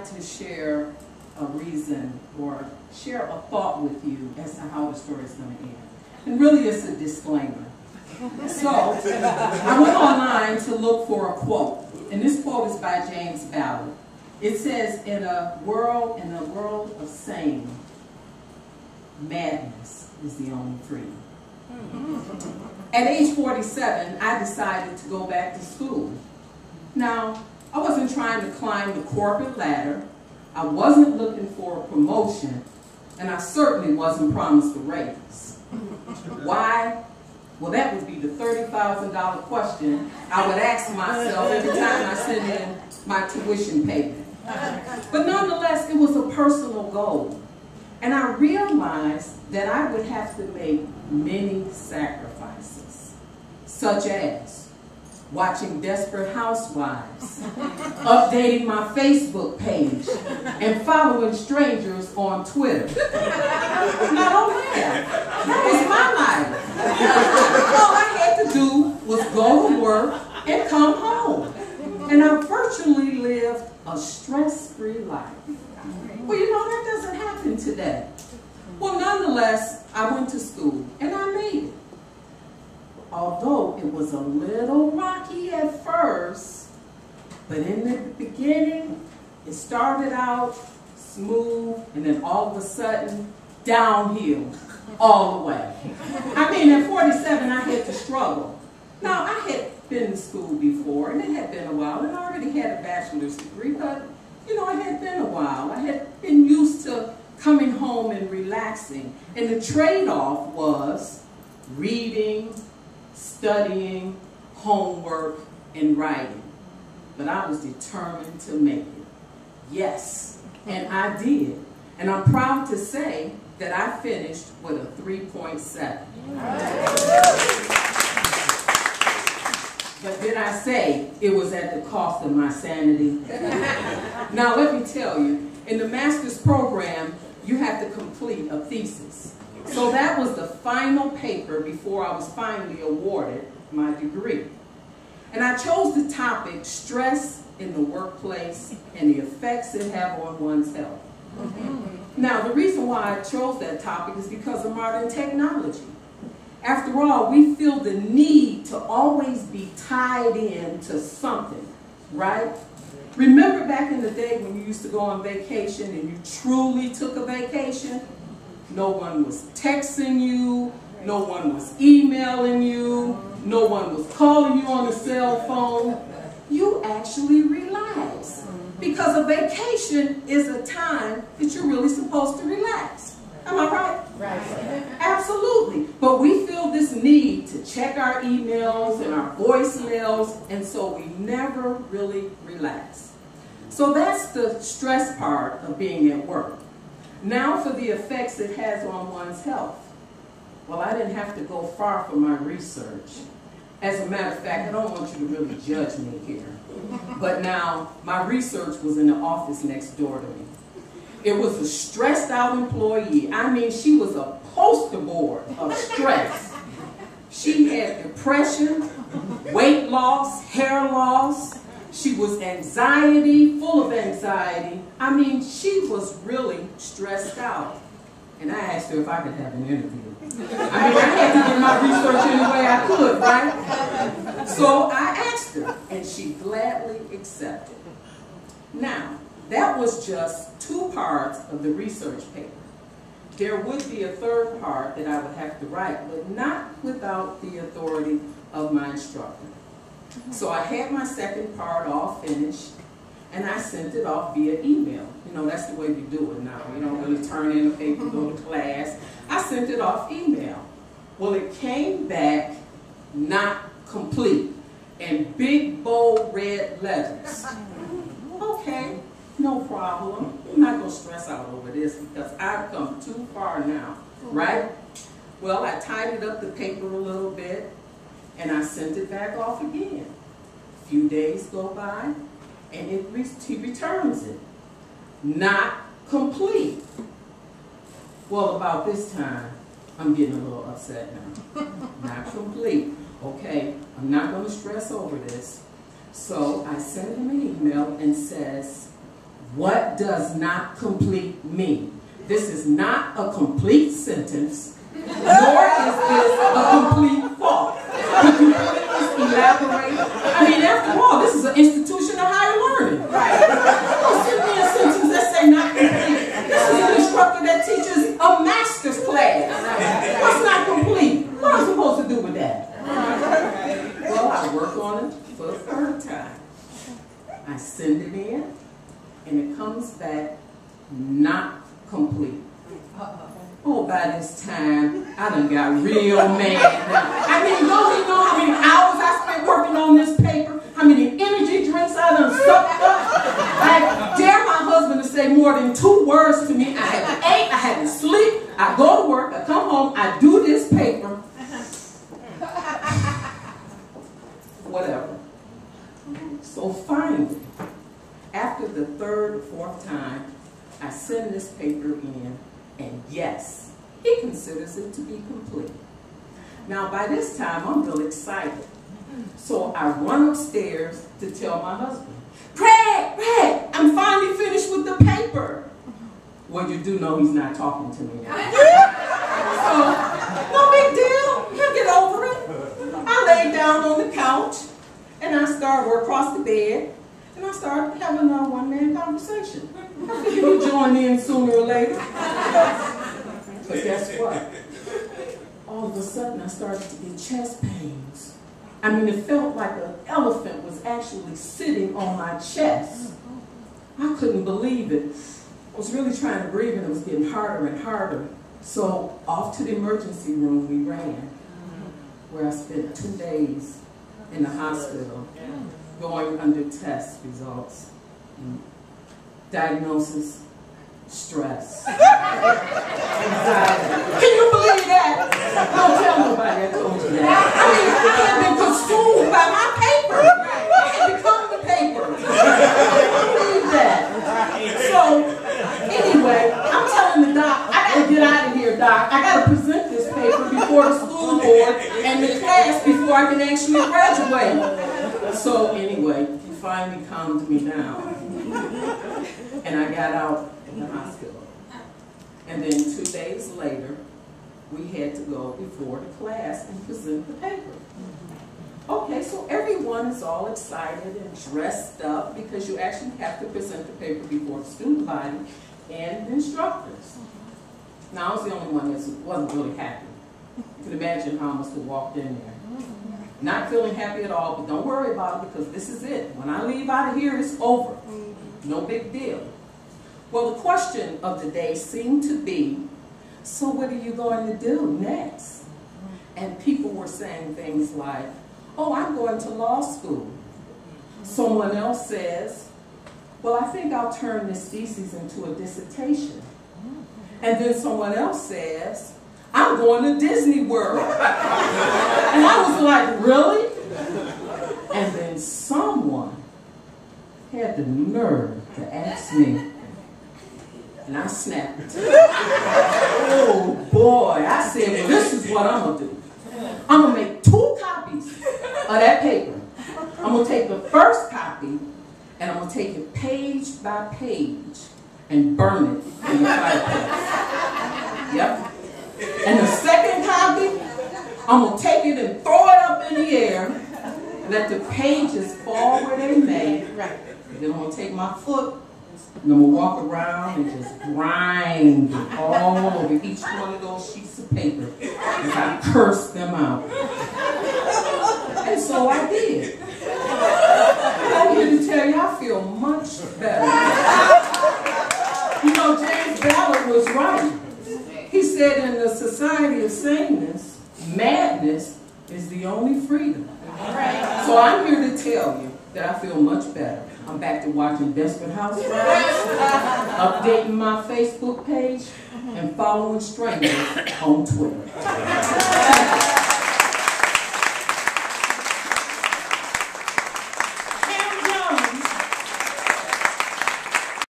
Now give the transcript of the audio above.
like to share a reason or share a thought with you as to how the story is going to end. And really it's a disclaimer. So, I went online to look for a quote, and this quote is by James Ballard. It says, in a world of sane, madness is the only freedom. At age 47, I decided to go back to school. Now, I wasn't trying to climb the corporate ladder, I wasn't looking for a promotion, and I certainly wasn't promised a raise. Why? Well, that would be the $30,000 question I would ask myself every time I sent in my tuition payment. But nonetheless, it was a personal goal. And I realized that I would have to make many sacrifices, such as watching Desperate Housewives, updating my Facebook page, and following strangers on Twitter. Not only that was my life. All I had to do was go to work and come home. And I virtually lived a stress-free life. Well, you know, that doesn't happen today. Well, nonetheless, I went to school and I made it. Although it was a little rocky at first, but in the beginning, it started out smooth and then all of a sudden, downhill all the way. I mean, at 47, I had to struggle. Now, I had been to school before, and it had been a while, and I already had a bachelor's degree, but, you know, it had been a while. I had been used to coming home and relaxing, and the trade-off was reading, studying, homework, and writing. But I was determined to make it. Yes, and I did. And I'm proud to say that I finished with a 3.7. But did I say it was at the cost of my sanity? Now let me tell you, in the master's program, you have to complete a thesis. So that was the final paper before I was finally awarded my degree. And I chose the topic, stress in the workplace and the effects it have on one's health. Now, the reason why I chose that topic is because of modern technology. After all, we feel the need to always be tied in to something, right? Remember back in the day when you used to go on vacation and you truly took a vacation? No one was texting you, no one was emailing you, no one was calling you on a cell phone. You actually relaxed. Because a vacation is a time that you're really supposed to relax. Am I right? Right. Absolutely. But we feel this need to check our emails and our voicemails, and so we never really relax. So that's the stress part of being at work. Now for the effects it has on one's health. Well, I didn't have to go far for my research. As a matter of fact, I don't want you to really judge me here. But now, my research was in the office next door to me. It was a stressed out employee. I mean, she was a poster board of stress. She had depression, weight loss, hair loss. She was anxiety, full of anxiety. I mean, she was really stressed out. And I asked her if I could have an interview. I mean, I had to get my research any way I could, right? So I asked her, and she gladly accepted. Now, that was just 2 parts of the research paper. There would be a 3rd part that I would have to write, but not without the authority of my instructor. So I had my 2nd part all finished, and I sent it off via email. You know, that's the way we do it now. You don't really turn in the paper, go to class. I sent it off email. Well, it came back not complete in big, bold, red letters. Okay, no problem. I'm not going to stress out over this because I've come too far now, right? Well, I tidied up the paper a little bit, and I sent it back off again. A few days go by, and he returns it. Not complete. Well, about this time, I'm getting a little upset now. Not complete. Okay, I'm not going to stress over this. So I sent him an email and says, What does not complete mean? This is not a complete sentence, nor is this a complete thought. Could you please elaborate? I mean, after all, this is an institution of higher learning. Right. Don't send me a sentence that say not complete. This is an instructor that teaches a master's class. What's not complete? What am I supposed to do with that? Well, I work on it for the third time. I send it in, and it comes back not complete. Oh, by this time, I done got real mad now. I mean, don't you know how many hours I spent working on this paper? How many energy drinks I done sucked up? I dare my husband to say more than 2 words to me. I had to eat, I had to sleep, I go to work, I come home, I do this paper. Whatever. So finally, after the 3rd or 4th time, I send this paper in, and yes, he considers it to be complete. Now, by this time, I'm really excited. So I run upstairs to tell my husband, Craig, I'm finally finished with the paper. Well, you do know he's not talking to me now. So, no big deal. He'll get over it. I lay down on the couch, and I start, or across the bed, and I start having a one-man conversation. I figure he'll join in sooner or later. But guess what? All of a sudden, I started to get chest pains. I mean, it felt like an elephant was actually sitting on my chest. I couldn't believe it. I was really trying to breathe, and it was getting harder and harder. So off to the emergency room we ran, where I spent 2 days in the hospital, going under test results. Diagnosis, stress. Anxiety. Can you believe that? Don't tell nobody I told you that. I mean, I had been consumed by my paper. I had become the paper. Can you believe that? So, anyway, I'm telling the doc, I gotta get out of here, doc. I gotta present this paper before the school board and the class before I can actually graduate. So, anyway, he finally calmed me down. And I got out of the hospital. And then 2 days later, we had to go before the class and present the paper. Okay, so everyone is all excited and dressed up because you actually have to present the paper before the student body and the instructors. Now, I was the only one that wasn't really happy. You can imagine how I must have walked in there. Not feeling happy at all, but don't worry about it because this is it. When I leave out of here, it's over. No big deal. Well, the question of the day seemed to be, so what are you going to do next? And people were saying things like, oh, I'm going to law school. Someone else says, well, I think I'll turn this thesis into a dissertation. And then someone else says, I'm going to Disney World. And I was like, really? And then someone had the nerve to ask me, and I snapped. Oh boy, I said, well, this is what I'm going to do. I'm going to make 2 copies of that paper. I'm going to take the first copy, and I'm going to take it page by page and burn it in the fireplace. Yep. And the second copy, I'm going to take it and throw it up in the air, let the pages fall where they may. Right. Then I'm going to take my foot, and I'm going to walk around and just grind it all over each one of those sheets of paper as I curse them out. And so I did. And I'm here to tell you, I feel much better. You know, James Ballard was right. He said in the society of sameness, madness is the only freedom. So I'm here to tell you that I feel much better. I'm back to watching Desperate Housewives, updating my Facebook page, and following strangers on Twitter.